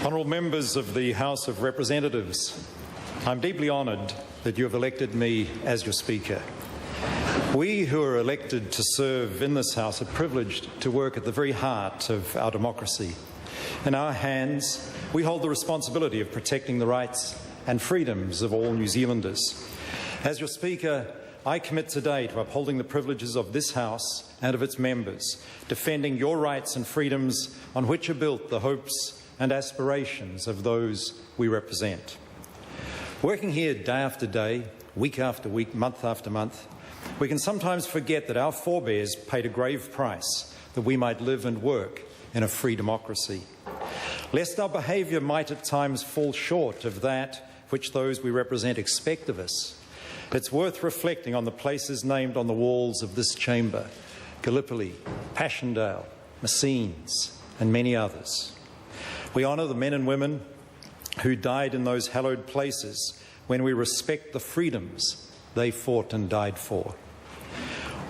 Honourable members of the House of Representatives, I'm deeply honoured that you have elected me as your Speaker. We who are elected to serve in this House are privileged to work at the very heart of our democracy. In our hands, we hold the responsibility of protecting the rights and freedoms of all New Zealanders. As your Speaker, I commit today to upholding the privileges of this House and of its members, defending your rights and freedoms on which are built the hopes and aspirations of those we represent. Working here day after day, week after week, month after month, we can sometimes forget that our forebears paid a grave price that we might live and work in a free democracy. Lest our behaviour might at times fall short of that which those we represent expect of us, it's worth reflecting on the places named on the walls of this chamber: Gallipoli, Passchendaele, Messines, and many others. We honour the men and women who died in those hallowed places when we respect the freedoms they fought and died for.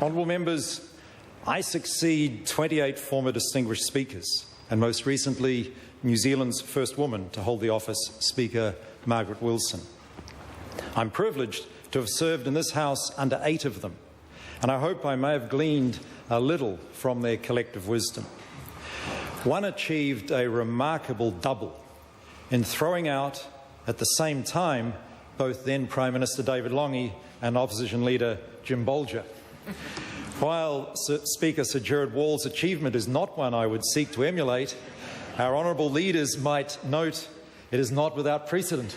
Honourable members, I succeed 28 former distinguished speakers, and most recently New Zealand's first woman to hold the office, Speaker Margaret Wilson. I'm privileged to have served in this House under 8 of them, and I hope I may have gleaned a little from their collective wisdom. One achieved a remarkable double in throwing out, at the same time, both then Prime Minister David Lange and Opposition Leader Jim Bolger. While Speaker Sir Gerard Wall's achievement is not one I would seek to emulate, our honourable leaders might note it is not without precedent.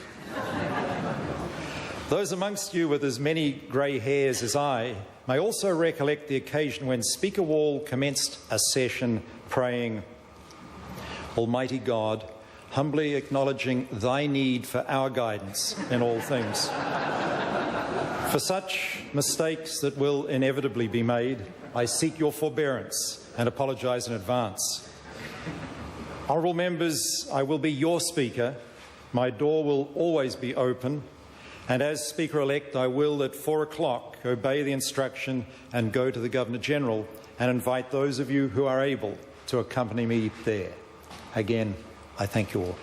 Those amongst you with as many grey hairs as I may also recollect the occasion when Speaker Wall commenced a session praying, "Almighty God, humbly acknowledging thy need for our guidance in all things. For such mistakes that will inevitably be made, I seek your forbearance and apologise in advance. Honourable members, I will be your Speaker. My door will always be open, and as Speaker-elect I will at 4 o'clock obey the instruction and go to the Governor-General and invite those of you who are able to accompany me there. Again, I thank you all.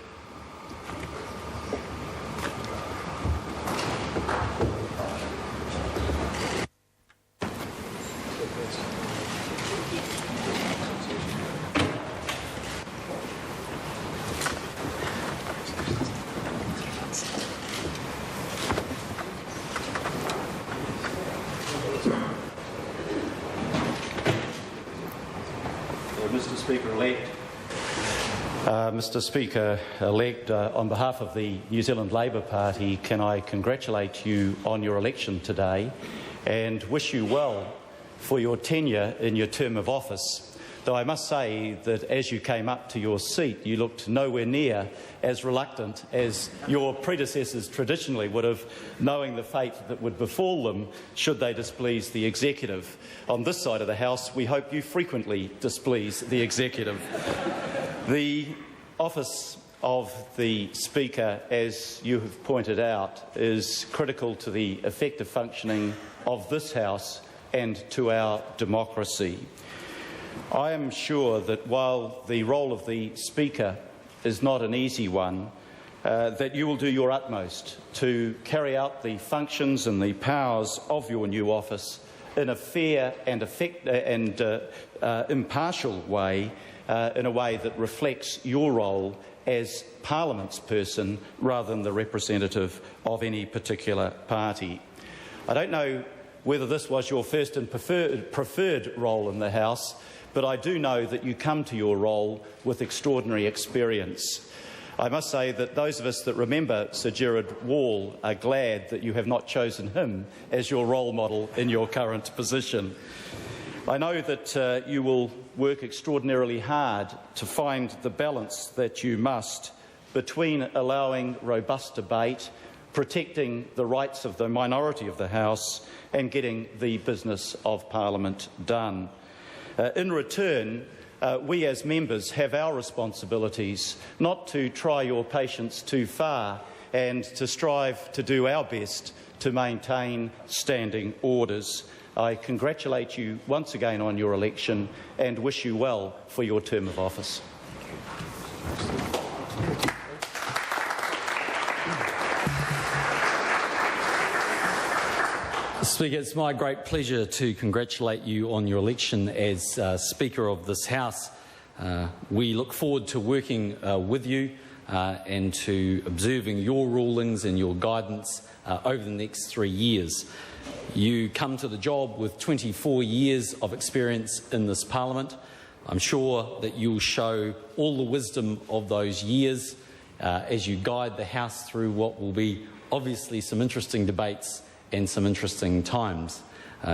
Mr. Speaker-elect. Mr. Speaker-elect, on behalf of the New Zealand Labour Party, can I congratulate you on your election today and wish you well for your tenure in your term of office, though I must say that as you came up to your seat you looked nowhere near as reluctant as your predecessors traditionally would have, knowing the fate that would befall them should they displease the executive. On this side of the House, we hope you frequently displease the executive. The office of the Speaker, as you have pointed out, is critical to the effective functioning of this House and to our democracy. I am sure that while the role of the Speaker is not an easy one, that you will do your utmost to carry out the functions and the powers of your new office in a fair and impartial way, in a way that reflects your role as Parliament's person rather than the representative of any particular party. I don't know whether this was your first and preferred role in the House, but I do know that you come to your role with extraordinary experience. I must say that those of us that remember Sir Gerard Wall are glad that you have not chosen him as your role model in your current position. I know that you will work extraordinarily hard to find the balance that you must between allowing robust debate, protecting the rights of the minority of the House and getting the business of Parliament done. In return, we as members have our responsibilities not to try your patience too far and to strive to do our best to maintain standing orders. I congratulate you once again on your election and wish you well for your term of office. Speaker, it's my great pleasure to congratulate you on your election as Speaker of this House. We look forward to working with you and to observing your rulings and your guidance over the next 3 years. You come to the job with 24 years of experience in this Parliament. I'm sure that you'll show all the wisdom of those years as you guide the House through what will be obviously some interesting debates and some interesting times.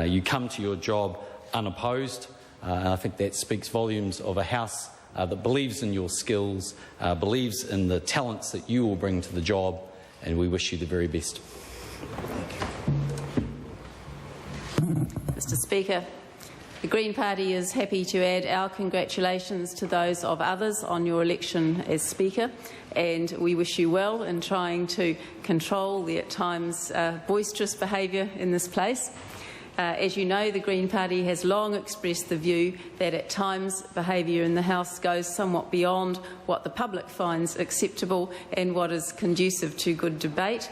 You come to your job unopposed, and I think that speaks volumes of a House that believes in your skills, believes in the talents that you will bring to the job, and we wish you the very best. Mr. Speaker, the Green Party is happy to add our congratulations to those of others on your election as Speaker, and we wish you well in trying to control the at times boisterous behaviour in this place. As you know, the Green Party has long expressed the view that at times behaviour in the House goes somewhat beyond what the public finds acceptable and what is conducive to good debate.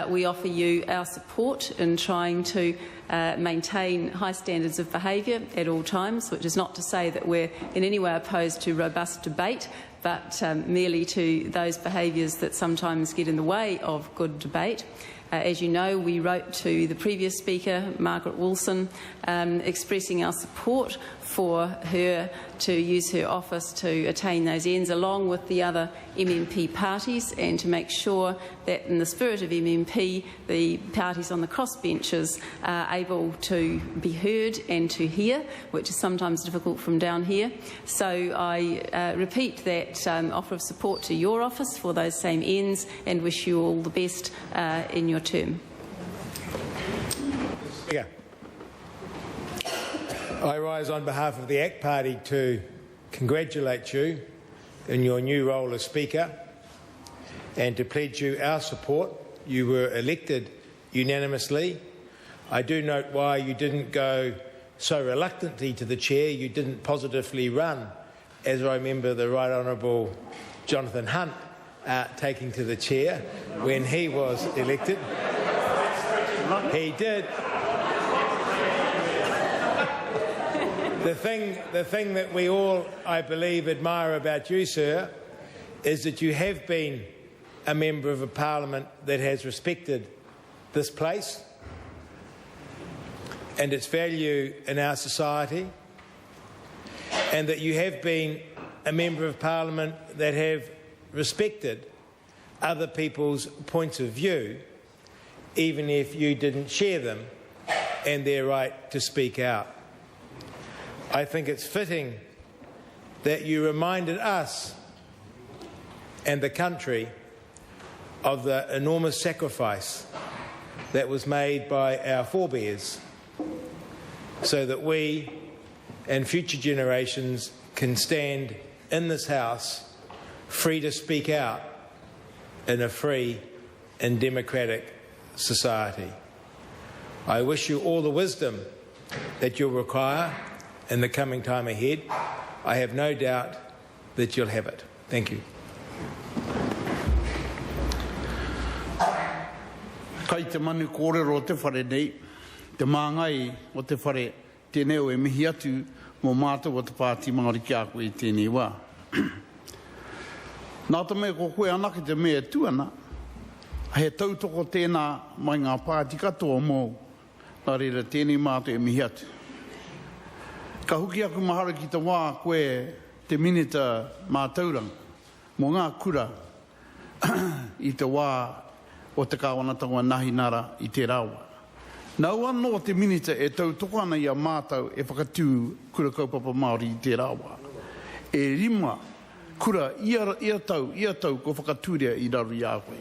We offer you our support in trying to maintain high standards of behaviour at all times, which is not to say that we're in any way opposed to robust debate, but merely to those behaviours that sometimes get in the way of good debate. As you know, we wrote to the previous Speaker, Margaret Wilson, expressing our support for her to use her office to attain those ends, along with the other MMP parties, and to make sure that in the spirit of MMP, the parties on the crossbenches are able to be heard and to hear, which is sometimes difficult from down here. So I repeat that offer of support to your office for those same ends and wish you all the best in your term. Speaker, I rise on behalf of the ACT Party to congratulate you in your new role as Speaker and to pledge you our support. You were elected unanimously. I do note why you didn't go so reluctantly to the chair. You didn't positively run, as I remember the Right Honourable Jonathan Hunt taking to the chair when he was elected. He did. The thing that we all, I believe, admire about you, sir, is that you have been a member of a parliament that has respected this place and its value in our society, and that you have been a member of parliament that have respected other people's points of view, even if you didn't share them and their right to speak out. I think it's fitting that you reminded us and the country of the enormous sacrifice that was made by our forebears so that we and future generations can stand in this House free to speak out in a free and democratic society. I wish you all the wisdom that you'll require in the coming time ahead. I have no doubt that you'll have it. Thank you. Kai te manu kōrero o te whare nei, te māngai o te whare tēnei o e mihi atu mō mātou o te pāti Māori kia koe i tēnei wā. Nā te mea ko koe anake te mea tuana, he tautoko tēnā mai ngā pāti katoa mō, nā reira tēnei mātou e mihi atu. Ka huki aku mahara ki te wā koe te minita mātaurang, mō ngā kura i te wā o te kāwanatawa nahi nara i te rawa. Nau anō te minita e tautoko ana i a mātou e whakatū kura kaupapa Māori i te rawa. E rima kura ia tau ko whakatūrea i raru i a koe.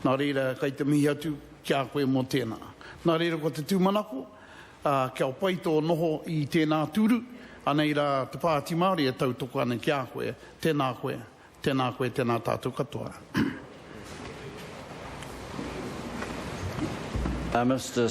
Nā reira kai te mihi atu ki a koe mō tēnā. Nā reira ko te tūmanako, kia o paito noho i tēnā tūru, anei rā te pāti Māori e tautoko ana ki a koe, tēnā koe, tēnā tātou katoa. Mr.